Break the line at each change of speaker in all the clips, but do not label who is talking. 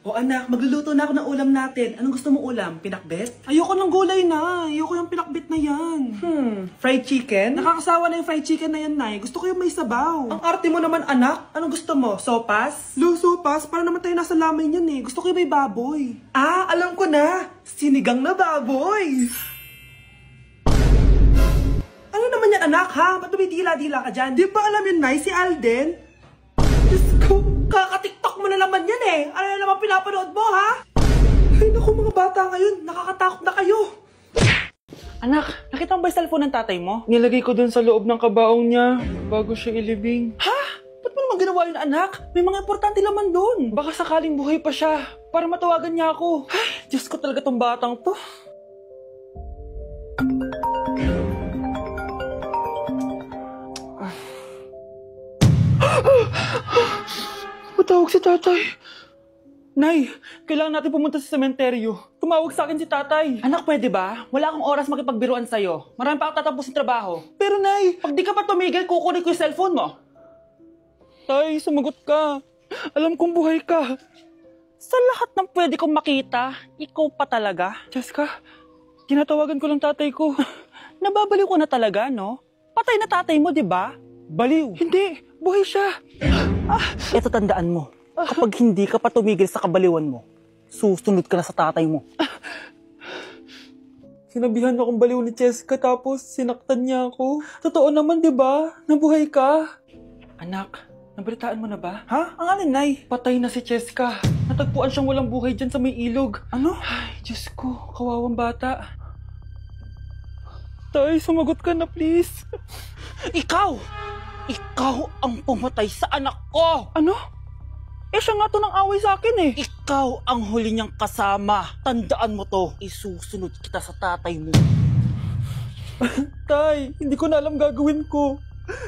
O anak, magluluto na ako ng ulam natin. Anong gusto mong ulam? Pinakbet? Ayoko ng gulay na. Ayoko yung pinakbet na yan. Fried chicken? Nakakasawa na yung fried chicken na yan, Nay. Gusto ko yung may sabaw. Ang arte mo naman, anak. Anong gusto mo? Sopas? Sopas? Para naman tayo nasa lamay niyan eh. Gusto ko yung may baboy. Ah, alam ko na. Sinigang na baboy. Ano naman yan, anak, ha? Ba't tumitila-dila ka dyan? Di ba alam yun, Nay? Si Alden? Diyos ko, kaka-tiktok mo na naman yan eh. Ano na naman pinapanood mo, ha? Ay, naku, mga bata ngayon. Nakakatakot na kayo. Anak, nakita mo ba yung cellphone ng tatay mo? Nilagay ko dun sa loob ng kabaong niya bago siya ilibing. Ha? Ba't mo naman ginawa yun, anak? May mga importante laman dun. Baka sakaling buhay pa siya para matawagan niya ako. Ay, Diyos ko talaga tong batang to. Matawag si tatay. Nay, kailangan natin pumunta sa sementeryo. Tumawag sa akin si tatay. Anak, pwede ba? Wala akong oras makipagbiruan sa'yo. Marami pa akong tatapusin trabaho. Pero Nay, pag di ka pa tumigil, kukunin ko yung cellphone mo. Tay, sumagot ka. Alam kong buhay ka. Sa lahat ng pwede kong makita, ikaw pa talaga. Jessica, tinatawagan ko lang tatay ko. Nababaliw ko na talaga, no? Patay na tatay mo, di ba? Baliw. Hindi, buhay siya. Ito tandaan mo, kapag hindi ka pa tumigil sa kabaliwan mo, susunod ka na sa tatay mo. Sinabihan akong baliw ni Cheska tapos sinaktan niya ako. Totoo naman, di ba? Nabuhay ka. Anak, nabalitaan mo na ba? Ha? Ang alin, Nay? Patay na si Cheska. Natagpuan siyang walang buhay dyan sa may ilog. Ano? Ay, Diyos ko, kawawang bata. Tay, sumagot ka na please. Ikaw! Ikaw ang pumatay sa anak ko! Ano? Eh siya nga to nang away sa akin eh. Ikaw ang huli niyang kasama. Tandaan mo to. Isusunod kita sa tatay mo. Tay, hindi ko na alam gagawin ko.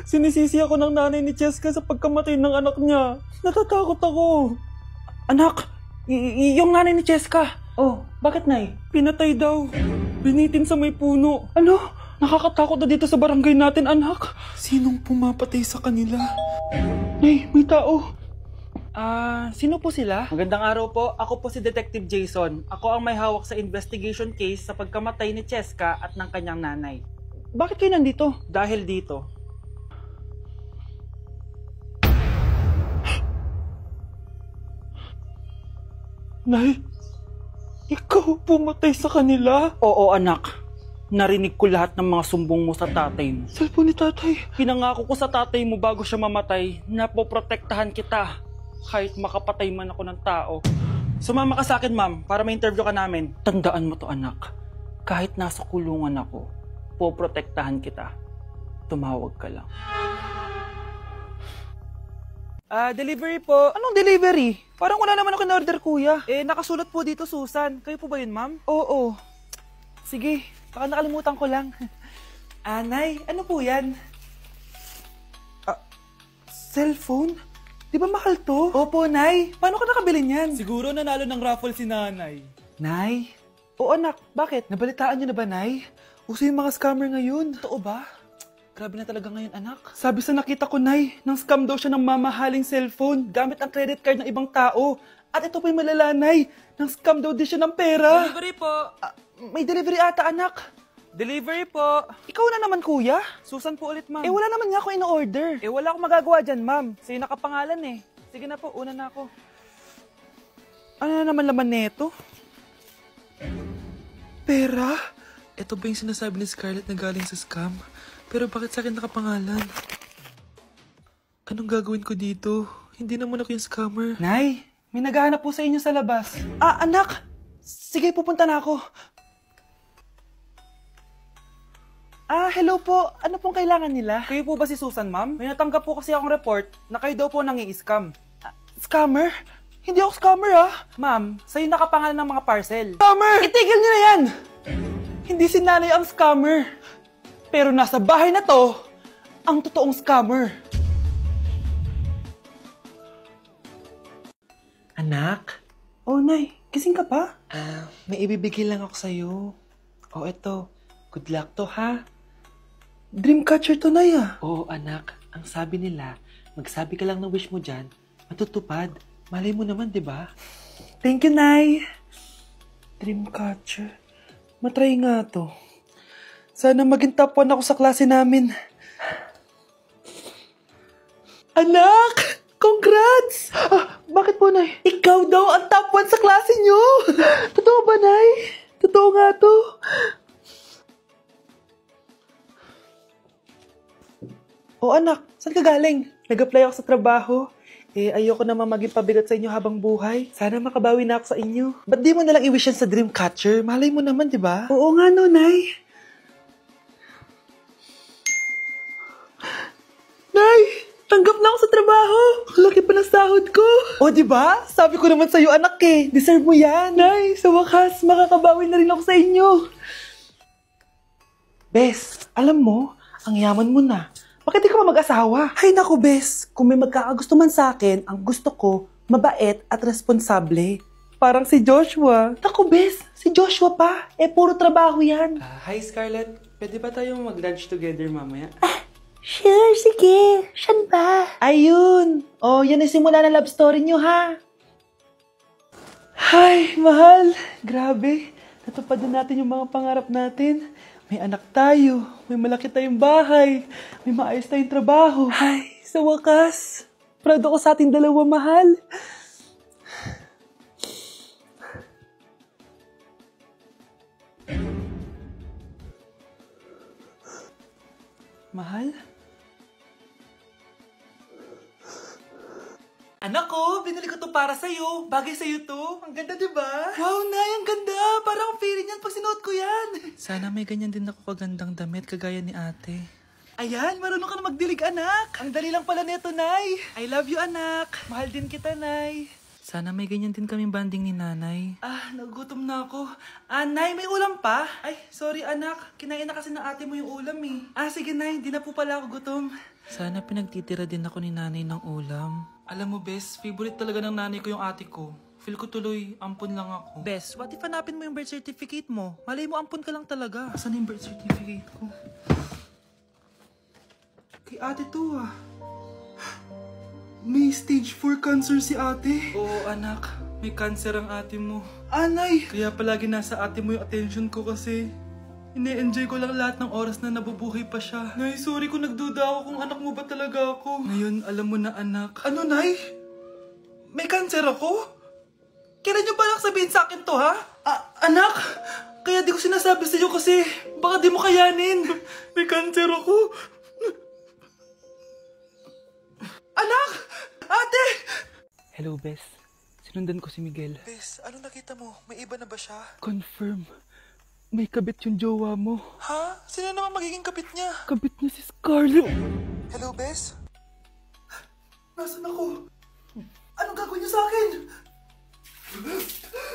Sinisisi ako ng nanay ni Cheska sa pagkamatay ng anak niya. Natatakot ako. Anak, yung nanay ni Cheska. Oh, bakit, Nay? Pinatay daw. Binitin sa may puno. Ano? Nakakatakot na dito sa barangay natin, anak. Sinong pumapatay sa kanila? Nay, may tao. Sino po sila? Magandang araw po. Ako po si Detective Jason. Ako ang may hawak sa investigation case sa pagkamatay ni Cheska at ng kanyang nanay. Bakit kayo nandito? Dahil dito. Nay, ikaw pumatay sa kanila? Oo, anak. Narinig ko lahat ng mga sumbong mo sa tatay mo. Cellphone ni tatay. Pinangako ko sa tatay mo bago siya mamatay na poprotektahan kita kahit makapatay man ako ng tao. Sumama ka sa akin, ma'am, para ma-interview ka namin. Tandaan mo to, anak. Kahit nasa kulungan ako, poprotektahan kita. Tumawag ka lang. Delivery po. Anong delivery? Parang wala naman ako in-order, kuya. Nakasulat po dito, Susan. Kayo po ba yun, ma'am? Oo. Sige. Baka nakalimutan ko lang. Nay, ano po yan? Cellphone? Di ba mahal to? Opo, Nay. Paano ka nakabili niyan? Siguro nanalo ng raffle si nanay. Nay? Oo, anak. Bakit? Nabalitaan niyo na ba, Nay? Uso yung mga scammer ngayon. Totoo ba? Grabe na talaga ngayon, anak. Sabi sa nakita ko, Nay, nang scam daw siya ng mamahaling cellphone gamit ang credit card ng ibang tao. At ito pa yung malala, Nay. Nang scam daw din siya ng pera. Delivery po. May delivery ata, anak. Delivery po. Ikaw na naman, kuya. Susan po ulit, ma'am. Wala naman nga ako in-order. Wala akong magagawa dyan, ma'am. Sa'yo nakapangalan eh. Sige na po, una na ako. Ano na naman laman neto? Pera? Ito ba yung sinasabi ni Scarlett na galing sa scam? Pero bakit sa akin nakapangalan? Anong gagawin ko dito? Hindi naman ako yung scammer. Nay, may naghahanap po sa inyo sa labas. Anak! Sige, pupunta na ako. Hello po. Ano pong kailangan nila? Kayo po ba si Susan, ma'am? May natanggap po kasi akong report na kayo daw po nangi-scam. Scammer? Hindi ako scammer, Ma'am, sa'yo nakapangalan ng mga parcel. Scammer! Itigil niyo na yan! Hindi si nanay ang scammer. Pero nasa bahay na to, ang totoong scammer. Anak? Oh, Nay. Gising ka pa? May ibibigay lang ako sa'yo. Eto. Good luck to, ha? Dreamcatcher to, Nay, Oo, anak. Ang sabi nila, magsabi ka lang ng wish mo dyan, matutupad. Malay mo naman, di ba? Thank you, Nay. Dreamcatcher. Matry nga to. Sana maging top 1 ako sa klase namin. Anak! Congrats! Bakit po, Nay? Ikaw daw ang top 1 sa klase nyo! Totoo ba, Nay? Totoo nga to. O anak, saan ka galing? Nag-apply ako sa trabaho. Ayoko naman maging pabigat sa inyo habang buhay. Sana makabawi na ako sa inyo. Ba't di mo nalang i-wish yan sa Dreamcatcher? Malay mo naman, di ba? Oo nga no, Nay. Nay! Tanggap na ako sa trabaho! Laki pa ng sahod ko! O, di ba? Sabi ko naman sa'yo, anak eh. Deserve mo yan. Nay, sa wakas, makakabawi na rin ako sa inyo. Bes, alam mo, ang yaman mo na. Bakit di ka pa mag-asawa? Ay naku, Bes. Kung may magkakagusto man sa akin, ang gusto ko, mabait at responsable. Parang si Joshua. Naku, Bes. Si Joshua pa. Puro trabaho yan.
Hi, Scarlett. Pwede ba tayong mag-lunch together mamaya?
Sure, sige. Saan ba? Ayun. Yan ang simula ng love story nyo, ha? Ay, mahal. Grabe. Natupad na natin yung mga pangarap natin. May anak tayo, may malaki tayong bahay, may maayos tayong trabaho. Ay, sa wakas, proud ako sa ating dalawa, mahal. Mahal? Anak ko, binili ko to para sa'yo. Bagay sa'yo to. Ang ganda, diba? Wow, Nay, ang ganda. Parang feeling yan pag sinuot ko yan.
Sana may ganyan din ako kagandang damit kagaya ni ate.
Ayan, marunong ka na magdilig, anak. Ang dali lang pala nito, Nay. I love you, anak. Mahal din kita, Nay.
Sana may ganyan din kaming banding ni nanay.
Nagutom na ako. Nay, may ulam pa? Ay, sorry, anak. Kinain na kasi ng ate mo yung ulam, eh. Sige, Nay. Di na po pala ako gutom.
Sana pinagtitira din ako ni nanay ng ulam.
Alam mo, Bes, favorite talaga ng nanay ko yung ate ko. Feel ko tuloy, ampun lang ako. Bes, what if hanapin mo yung birth certificate mo? Malay mo, ampun ka lang talaga. Asan yung birth certificate ko? Kay ate to, May stage 4 cancer si ate. Oo, anak. May cancer ang ate mo. Anay! Kaya palagi nasa ate mo yung attention ko kasi ine-enjoy ko lang lahat ng oras na nabubuhay pa siya. Nay, sorry kung nagduda ako kung anak mo ba talaga ako. Ngayon, alam mo na, anak. Ano, Nay? May cancer ako? Kailan nyo balak sabihin sa akin to, ha? Anak! Kaya di ko sinasabi sa iyo kasi baka di mo kayanin. May cancer ako. Anak! Ate!
Hello, Bes. Sinundan ko si Miguel.
Bes, ano nakita mo? May iba na ba siya?
Confirm. May kabit yung jowa mo.
Ha? Sino naman magiging kabit niya?
Kabit niya si Scarlett.
Hello, Bes? Nasaan ako? Anong gagawin niyo sa akin?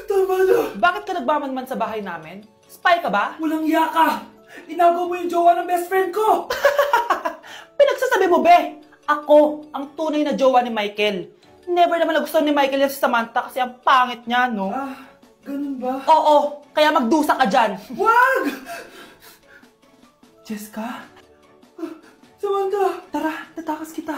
Tama na!
Bakit ka nagmamanman sa bahay namin? Spy ka ba?
Walang yaka! Inago mo yung jowa ng best friend ko!
Pinagsasabi mo, be! Ako ang tunay na jowa ni Michael. Never naman nagustuhan ni Michael yan si Samantha kasi ang pangit niya, no?
Ganun ba?
Oo, kaya magdusa ka dyan.
Wag! Jessica? Samantha! Tara, tatakas kita.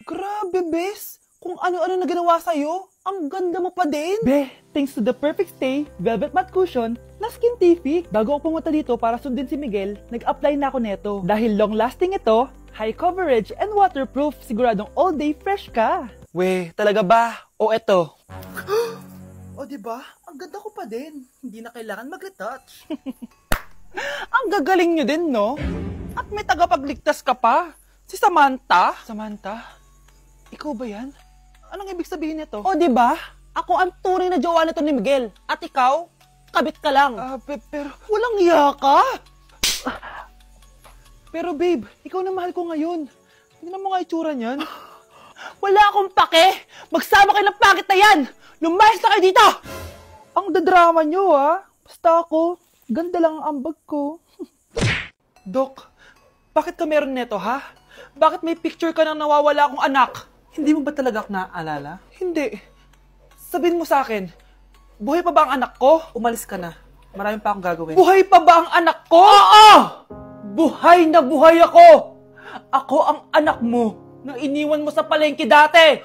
Grabe, Bes! Kung ano-ano na ginawa sa'yo, ang ganda mo pa din.
Be, thanks to the perfect stay, velvet matte cushion, na Skintific. Bago ako pumunta dito para sundin si Miguel, nag-apply na ako neto. Dahil long-lasting ito, high coverage and waterproof, siguradong all day fresh ka.
We, talaga ba? O eto?
O, diba? Ang ganda ko pa din. Hindi na kailangan mag-retouch.
Ang gagaling nyo din, no? At may tagapagligtas ka pa. Si Samantha.
Samantha? Ikaw ba yan? Anong ibig sabihin nito?
O, diba? Ako ang tunay na jowa nito ni Miguel. At ikaw, kabit ka lang.
Pero...
Walang iya ka?
Pero babe, ikaw na mahal ko ngayon. Tingnan mo nga itsura niyan.
Wala akong pake! Magsama kayo ng pangit na yan! Lumayas na kayo dito!
Ang dadrama nyo, Basta ako, ganda lang ang ambag ko.
Dok, bakit ka meron neto, ha? Bakit may picture ka ng nawawala akong anak?
Hindi mo ba talaga ako naaalala?
Hindi. Sabihin mo sa akin, buhay pa ba ang anak ko?
Umalis ka na. Marami pa akong gagawin.
Buhay pa ba ang anak ko? Oo! Buhay na buhay ako! Ako ang anak mo na iniwan mo sa palengke dati.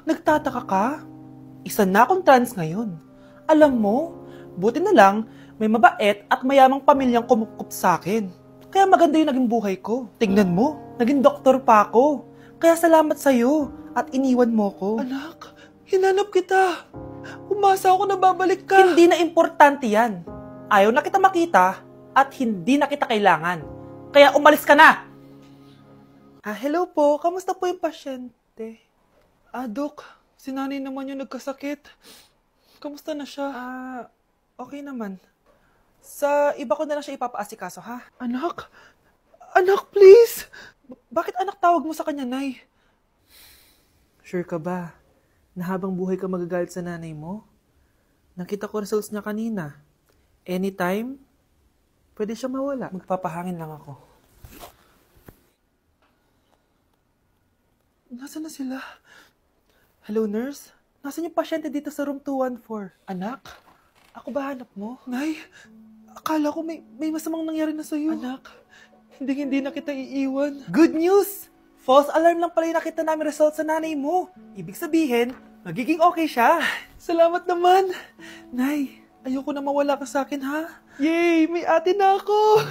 Nagtataka ka? Isa na akong trans ngayon. Alam mo, buti na lang, may mabait at mayamang pamilyang kumukup sa akin. Kaya maganda yung naging buhay ko. Tingnan mo, naging doktor pa ako. Kaya salamat sa'yo at iniwan mo ko. Anak, hinanap kita. Umasa ako na babalik ka. Hindi na importante yan. Ayaw na kita makita at hindi na kita kailangan. Kaya umalis ka na! Hello po. Kamusta po yung pasyente? Dok, si nanay naman yung nagkasakit. Kamusta na siya? Okay naman. Sa iba ko na lang siya ipapaasikaso, ha? Anak? Anak, please! Bakit anak tawag mo sa kanya, Nay? Sure ka ba? Na habang buhay ka magagalit sa nanay mo? Nakita ko results niya kanina. Anytime, pwede siya mawala. Magpapahangin lang ako. Nasaan na sila? Hello, nurse? Nasaan yung pasyente dito sa room 214? Anak? Ako ba hanap mo? Nay, akala ko may masamang nangyari na sa'yo. Anak, hindi na kita iiwan. Good news! False alarm lang pala yung nakita namin result sa nanay mo. Ibig sabihin, magiging okay siya. Salamat naman. Nay, ayoko na mawala ka sa akin, ha? Yay! May ate na ako!